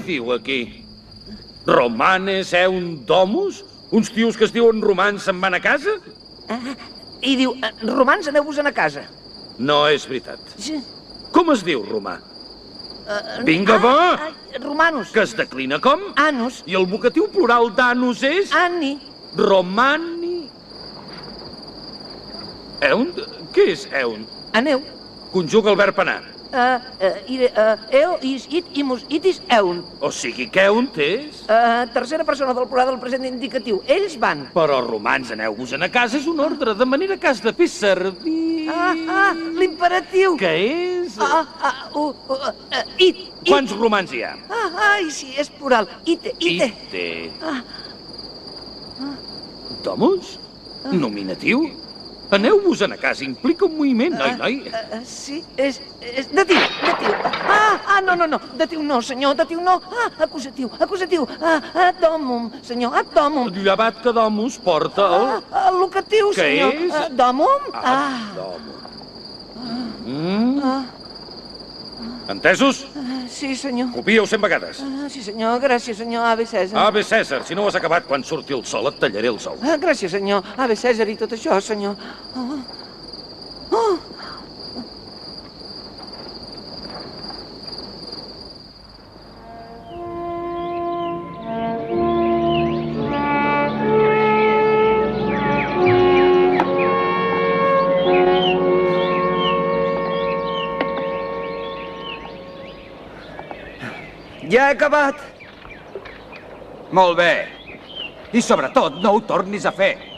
diu aquí? Romanes eunt domus? Uns tios que es diuen romans se'n van a casa? I diu, romans, aneu-vos-en a casa. No és veritat. Sí. Com es diu romà? Vinga, va! Romanus. Que es declina com? Anus. I el vocatiu plural d'anus és? Anni. Romani. Eunt? Què és eunt? Aneu. Conjuga el verb anar. Eo, is, it, imus, itis, eun. O sigui que eunt és? Tercera persona del plural del present indicatiu. Ells van. Però romans, aneu-vos-en a casa és un ordre, de manera que has de fer servir... L'imperatiu. Què és? It. Quants romans hi ha? Ai, sí, és plural. Ite. Domus? Nominatiu? Aneu-vos-en a casa, implica un moviment, noi. Sí, és datiu. No, datiu no, senyor, datiu no. Acusatiu. Domum, senyor, domum. Llevat que domus porta el... Locatiu, senyor. Què és? Domum? Domum. Entesos? Sí, senyor. Copia-ho 100 vegades. Sí, senyor, gràcies, senyor. Ave Cèsar. Ave Cèsar, si no ho has acabat, quan surti el sol et tallaré els ous. Gràcies, senyor. Ave Cèsar i tot això, senyor. Ja he acabat. Molt bé. I sobretot no ho tornis a fer.